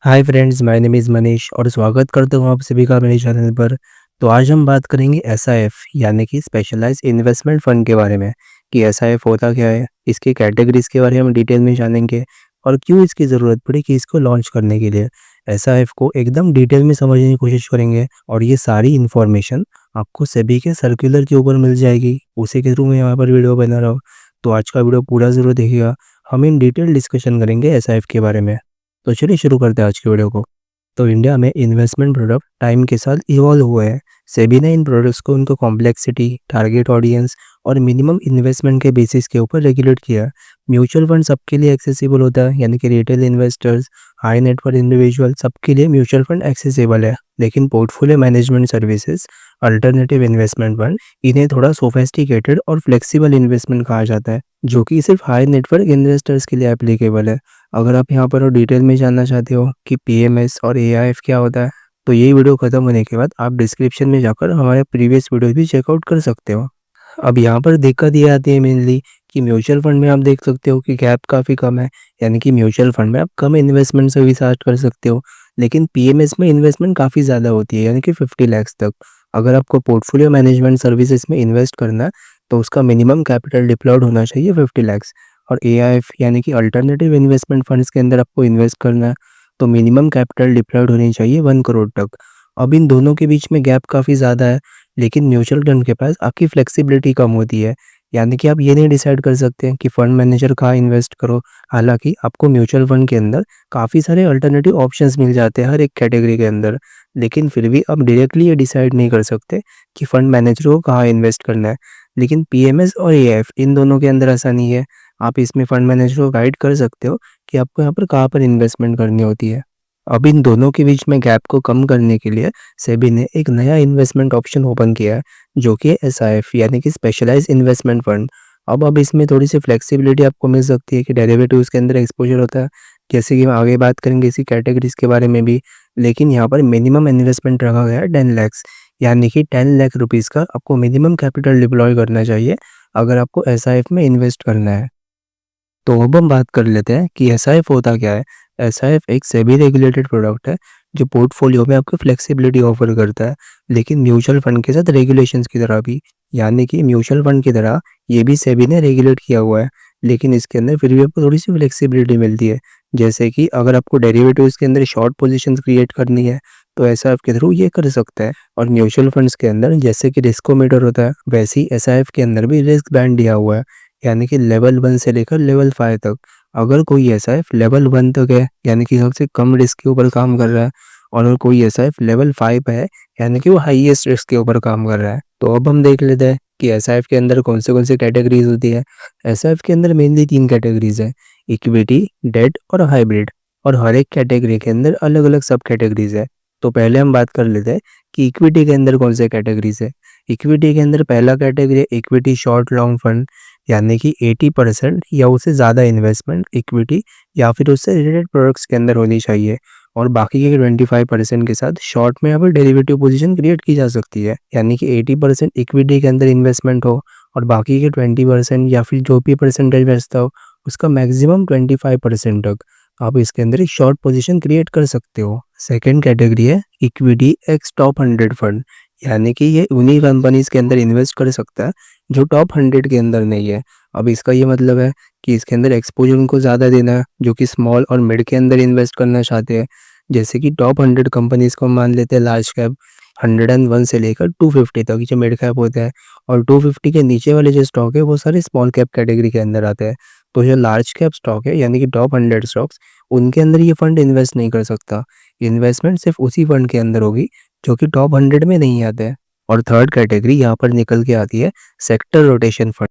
Hi friends, my name is Manish और स्वागत करता हूँ आप सभी का मेरे चैनल पर। तो आज हम बात करेंगे एसआईएफ यानी कि स्पेशलाइज्ड इन्वेस्टमेंट फ़ंड के बारे में कि एसआईएफ होता क्या है, इसकी कैटेगरीज़ के बारे में हम डिटेल में जानेंगे और क्यों इसकी ज़रूरत पड़ी कि इसको लॉन्च करने के लिए। एसआईएफ को एकदम डिटेल में समझने की कोशिश करेंगे और ये सारी इन्फॉर्मेशन आपको सेबी के सर्कुलर के ऊपर मिल जाएगी, उसी के थ्रू मैं यहाँ पर वीडियो बना रहा हूँ। तो आज का वीडियो पूरा ज़रूर देखिएगा, हम इन डिटेल डिस्कशन करेंगे एसआईएफ के बारे में। तो चलिए शुरू करते हैं आज की वीडियो को। तो इंडिया में इन्वेस्टमेंट प्रोडक्ट टाइम के साथ इवॉल्व हुए हैं। सेबी ने इन प्रोडक्ट्स को उनको कॉम्प्लेक्सिटी, टारगेट ऑडियंस और मिनिमम इन्वेस्टमेंट के बेसिस के ऊपर रेगुलेट किया है। म्यूचुअल फंड सबके लिए एक्सेसिबल होता है, यानी कि retail investors, high net worth individual सबके लिए म्यूचुअल फंड एक्सेसिबल है। लेकिन portfolio management services, alternative investment fund, इन्हें थोड़ा सोफेस्टिकेटेड और फ्लेक्सिबल इन्वेस्टमेंट कहा जाता है, जो कि सिर्फ हाई नेटवर्क इन्वेस्टर्स के लिए एप्लीकेबल है। अगर आप यहाँ पर और डिटेल में जानना चाहते हो कि पीएमएस और एआईएफ क्या होता है, तो ये वीडियो खत्म होने के बाद आप डिस्क्रिप्शन में जाकर हमारे प्रीवियस वीडियो भी चेकआउट कर सकते हो। अब यहाँ पर दिक्कत ये आती है मेनली कि म्यूचुअल फंड में आप देख सकते हो कि गैप काफ़ी कम है, यानी कि म्यूचुअल फंड में आप कम इन्वेस्टमेंट से भी स्टार्ट कर सकते हो। लेकिन पीएमएस में इन्वेस्टमेंट काफ़ी ज़्यादा होती है, यानी कि 50 लाख तक। अगर आपको पोर्टफोलियो मैनेजमेंट सर्विसेज में इन्वेस्ट करना है तो उसका मिनिमम कैपिटल डिप्लॉयड होना चाहिए 50 लाख। और एआईएफ यानी कि अल्टरनेटिव इन्वेस्टमेंट फंड्स के अंदर आपको इन्वेस्ट करना है तो मिनिमम कैपिटल डिप्लॉयड होनी चाहिए 1 करोड़ तक। अब इन दोनों के बीच में गैप काफ़ी ज़्यादा है, लेकिन म्यूचुअल फंड के पास आपकी फ्लेक्सिबिलिटी कम होती है, यानी कि आप ये नहीं डिसाइड कर सकते कि फ़ंड मैनेजर कहाँ इन्वेस्ट करो। हालांकि आपको म्यूचुअल फंड के अंदर काफ़ी सारे अल्टरनेटिव ऑप्शंस मिल जाते हैं हर एक कैटेगरी के अंदर, लेकिन फिर भी आप डायरेक्टली ये डिसाइड नहीं कर सकते कि फ़ंड मैनेजर को कहाँ इन्वेस्ट करना है। लेकिन पीएमएस और एआईएफ इन दोनों के अंदर ऐसा नहीं है। आप इसमें फंड मैनेजर को गाइड कर सकते हो कि आपको यहाँ पर कहाँ पर इन्वेस्टमेंट करनी होती है। अब इन दोनों के बीच में गैप को कम करने के लिए सेबी ने एक नया इन्वेस्टमेंट ऑप्शन ओपन किया है, जो कि एसआईएफ यानी कि स्पेशलाइज्ड इन्वेस्टमेंट फंड। अब इसमें थोड़ी सी फ्लेक्सिबिलिटी आपको मिल सकती है कि डेरिवेटिव्स के अंदर एक्सपोजर होता है, जैसे कि हम आगे बात करेंगे इसी कैटेगरीज के बारे में भी। लेकिन यहाँ पर मिनिमम इन्वेस्टमेंट रखा गया है 10 लाख, यानी कि 10 लाख रुपीज़ का आपको मिनिमम कैपिटल डिप्लॉय करना चाहिए अगर आपको एसआईएफ में इन्वेस्ट करना है। तो अब हम बात कर लेते हैं कि एसआईएफ होता क्या है। एसआईएफ एक सेबी रेगुलेटेड प्रोडक्ट है जो पोर्टफोलियो में आपको फ्लेक्सिबिलिटी ऑफर करता है, लेकिन म्यूचुअल फंड के साथ रेगुलेशंस की तरह भी। यानी कि म्यूचुअल फंड की तरह ये भी सेबी ने रेगुलेट किया हुआ है, लेकिन इसके अंदर फिर भी आपको थोड़ी सी फ्लेक्सिबिलिटी मिलती है। जैसे कि अगर आपको डेरिवेटिव्स के अंदर शॉर्ट पोजीशंस क्रिएट करनी है तो एसआईएफ के थ्रू ये कर सकता है। और म्यूचुअल फंड्स के अंदर जैसे कि रिस्कोमीटर होता है, वैसे ही एसआईएफ के अंदर भी रिस्क बैंड दिया हुआ है, यानी कि लेवल 1 से लेकर लेवल 5 तक। अगर कोई एसआईएफ लेवल 1 तक है, यानी कि सबसे कम रिस्क के ऊपर काम कर रहा है, और अगर कोई एसआईएफ लेवल 5 है, यानी कि वो हाईएस्ट रिस्क के ऊपर काम कर रहा है। तो अब हम देख लेते हैं कि एसआईएफ के अंदर कौन से कैटेगरीज होती है। एसआईएफ के अंदर मेनली 3 कैटेगरीज है, इक्विटी, डेट और हाइब्रिड। और हर एक कैटेगरी के अंदर अलग अलग सब कैटेगरीज है। तो पहले हम बात कर लेते हैं कि इक्विटी के अंदर कौन से कैटेगरीज है। इक्विटी के अंदर पहला कैटेगरी है इक्विटी शॉर्ट लॉन्ग फंड, यानी कि 80% या उससे ज़्यादा इन्वेस्टमेंट इक्विटी या फिर उससे रिलेटेड प्रोडक्ट्स के अंदर होनी चाहिए, और बाकी के 25% के साथ शॉर्ट में यहाँ पर डेरिवेटिव पोजीशन क्रिएट की जा सकती है। यानी कि 80% इक्विटी के अंदर इन्वेस्टमेंट हो और बाकी के 20% या फिर जो भी परसेंटेज बचता हो उसका मैक्सिमम 25% तक आप इसके अंदर एक शॉर्ट पोजीशन क्रिएट कर सकते हो। सेकेंड कैटेगरी है इक्विटी एक्स टॉप 100 फंड, यानी कि ये उन्हीं कंपनीज के अंदर इन्वेस्ट कर सकता है जो टॉप 100 के अंदर नहीं है। अब इसका ये मतलब है कि इसके अंदर एक्सपोजर उनको ज़्यादा देना है जो कि स्मॉल और मिड के अंदर इन्वेस्ट करना चाहते हैं। जैसे कि टॉप 100 कंपनीज को मान लेते हैं लार्ज कैप 101 से लेकर 250 तक जो मिड कैप होता है, और 250 के नीचे वाले जो स्टॉक है वो सारे स्मॉल कैप कैटेगरी के अंदर आते हैं। तो जो लार्ज कैप स्टॉक है यानी कि टॉप 100 स्टॉक्स, उनके अंदर ये फंड इन्वेस्ट नहीं कर सकता। इन्वेस्टमेंट सिर्फ उसी फंड के अंदर होगी जो कि टॉप 100 में नहीं आते हैं। और थर्ड कैटेगरी यहाँ पर निकल के आती है sector rotation fund.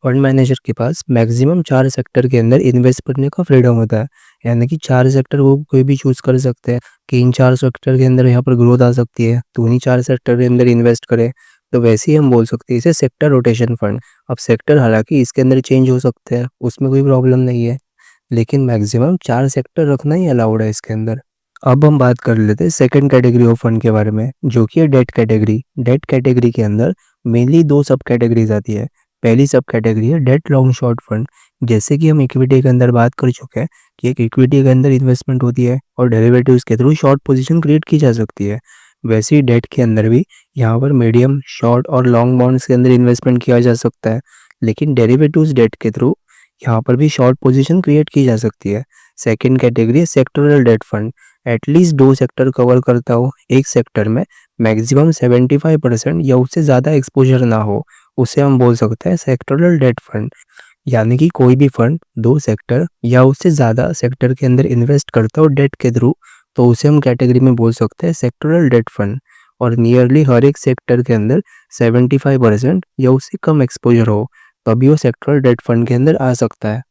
Fund manager के पास मैक्सिमम 4 सेक्टर के अंदर इन्वेस्ट करने का फ्रीडम होता है, यानी कि 4 सेक्टर वो कोई भी चूज कर सकते हैं कि इन 4 सेक्टर के अंदर यहाँ पर ग्रोथ आ सकती है तो उन्हीं 4 सेक्टर के अंदर इन्वेस्ट करें। तो वैसे ही हम बोल सकते हैं इसे सेक्टर रोटेशन फंड। अब सेक्टर हालांकि इसके अंदर चेंज हो सकते हैं, उसमें कोई प्रॉब्लम नहीं है, लेकिन मैक्सिमम 4 सेक्टर रखना ही अलाउड है इसके अंदर। अब हम बात कर लेते हैं सेकंड कैटेगरी ऑफ फंड के बारे में, जो कि है डेट कैटेगरी। डेट कैटेगरी के अंदर मेनली 2 सब कैटेगरीज आती है, पहली सब कैटेगरी है डेट लॉन्ग शॉर्ट फंड। जैसे कि हम इक्विटी के अंदर बात कर चुके हैं कि एक इक्विटी के अंदर इन्वेस्टमेंट होती है और डेरिवेटिव्स के थ्रू शॉर्ट पोजीशन क्रिएट की जा सकती है। वैसे ही डेट के अंदर भी यहाँ पर मीडियम, शॉर्ट और लॉन्ग बॉन्ड्स के अंदर इन्वेस्टमेंट किया जा सकता है, लेकिन डेरिवेटिव्स डेट के थ्रू यहाँ पर भी शॉर्ट पोजीशन क्रिएट की जा सकती है। सेकंड कैटेगरी है sectoral debt fund. At least 2 sector cover करता हो, एक सेक्टर में मैक्सिमम 75% या उससे ज़्यादा एक्सपोजर ना हो, उसे हम बोल सकते हैं सेक्टोरल डेट फंड। यानी कि कोई भी फंड 2 सेक्टर या उससे ज़्यादा सेक्टर के अंदर इन्वेस्ट करता हो डेट के थ्रू, तो उसे हम कैटेगरी में बोल सकते हैं सेक्टोरल डेट फंड। और नियरली हर एक सेक्टर के अंदर 75% या उससे कम एक्सपोजर हो, तभी वो सेक्टोरल डेट फंड के अंदर आ सकता है।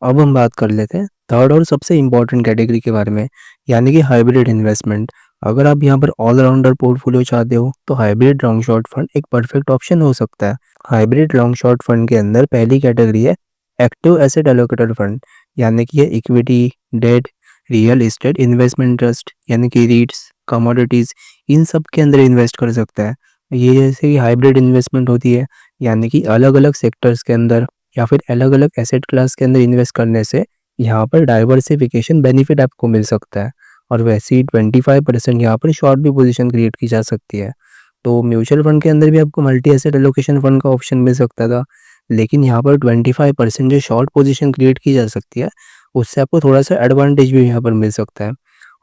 अब हम बात कर लेते हैं थर्ड और सबसे इम्पोर्टेंट कैटेगरी के बारे में, यानी कि हाइब्रिड इन्वेस्टमेंट। अगर आप यहाँ पर ऑलराउंडर पोर्टफोलियो चाहते हो तो हाइब्रिड लॉन्ग शॉर्ट फंड एक परफेक्ट ऑप्शन हो सकता है। हाइब्रिड लॉन्ग शॉर्ट फंड के अंदर पहली कैटेगरी है एक्टिव एसेट एलोकेटेड फंड, यानी कि ये equity, debt, real estate investment trust यानी कि रीट्स, कमोडिटीज, इन सब के अंदर इन्वेस्ट कर सकता है। ये जैसे कि हाइब्रिड इन्वेस्टमेंट होती है, यानी कि अलग अलग सेक्टर्स के अंदर या फिर अलग अलग एसेट क्लास के अंदर इन्वेस्ट करने से यहाँ पर डाइवर्सिफिकेशन बेनिफिट आपको मिल सकता है। और वैसे ही 25% यहाँ पर शॉर्ट भी पोजीशन क्रिएट की जा सकती है। तो म्यूचुअल फंड के अंदर भी आपको मल्टी एसेट एलोकेशन फंड का ऑप्शन मिल सकता था, लेकिन यहाँ पर 25% जो शॉर्ट पोजीशन क्रिएट की जा सकती है, उससे आपको थोड़ा सा एडवांटेज भी यहाँ पर मिल सकता है।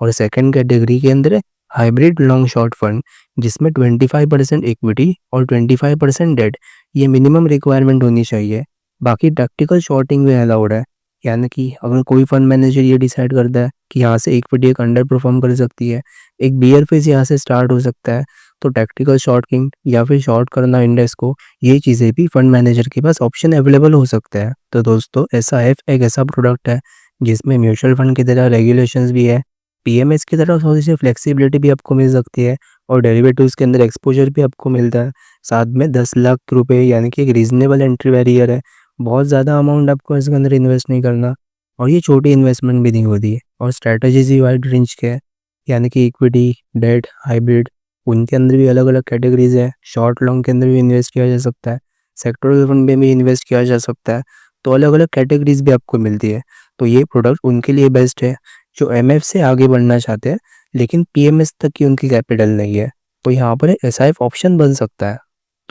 और सेकेंड कैटेगरी के अंदर है हाइब्रिड लॉन्ग शॉर्ट फंड, जिसमें 25% इक्विटी और 25% डेट, ये मिनिमम रिक्वायरमेंट होनी चाहिए। बाकी टैक्टिकल शॉर्टिंग भी अलाउड है, यानी कि अगर कोई फंड मैनेजर ये डिसाइड करता है कि यहाँ से इक्विटी एक अंडर परफॉर्म कर सकती है, एक बियर फेज यहाँ से स्टार्ट हो सकता है, तो टैक्टिकल शॉर्टिंग या फिर शॉर्ट करना इंडेक्स को, ये चीज़ें भी फंड मैनेजर के पास ऑप्शन अवेलेबल हो सकता है। तो दोस्तों, एसआईएफ एक ऐसा प्रोडक्ट है जिसमें म्यूचुअल फंड की तरह रेगुलेशंस भी है, पीएमएस की तरह थोड़ी सी फ्लेक्सिबिलिटी भी आपको मिल सकती है और डेरिवेटिव्स के अंदर एक्सपोजर भी आपको मिलता है। साथ में 10 लाख रुपए यानी कि एक रीजनेबल एंट्री बैरियर है, बहुत ज़्यादा अमाउंट आपको इसके अंदर इन्वेस्ट नहीं करना, और ये छोटी इन्वेस्टमेंट भी नहीं होती है। और स्ट्रैटेजीज भी वाइड रेंज के है, यानी कि इक्विटी, डेट, हाइब्रिड, उनके अंदर भी अलग अलग कैटेगरीज है। शॉर्ट लॉन्ग के अंदर भी इन्वेस्ट किया जा सकता है, सेक्टोरल फंड में भी इन्वेस्ट किया जा सकता है, तो अलग अलग कैटेगरीज भी आपको मिलती है। तो ये प्रोडक्ट उनके लिए बेस्ट है जो एमएफ से आगे बढ़ना चाहते हैं लेकिन पीएमएस तक की उनकी कैपिटल नहीं है, तो यहाँ पर एसआईएफ ऑप्शन बन सकता है।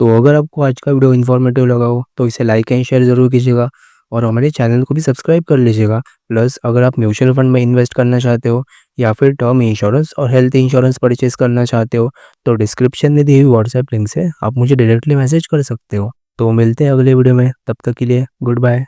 तो अगर आपको आज का वीडियो इन्फॉर्मेटिव लगा हो तो इसे लाइक एंड शेयर ज़रूर कीजिएगा और हमारे चैनल को भी सब्सक्राइब कर लीजिएगा। प्लस अगर आप म्यूचुअल फंड में इन्वेस्ट करना चाहते हो या फिर टर्म इंश्योरेंस और हेल्थ इंश्योरेंस परचेज करना चाहते हो, तो डिस्क्रिप्शन में दी हुई व्हाट्सएप लिंक से आप मुझे डायरेक्टली मैसेज कर सकते हो। तो मिलते हैं अगले वीडियो में, तब तक के लिए गुड बाय।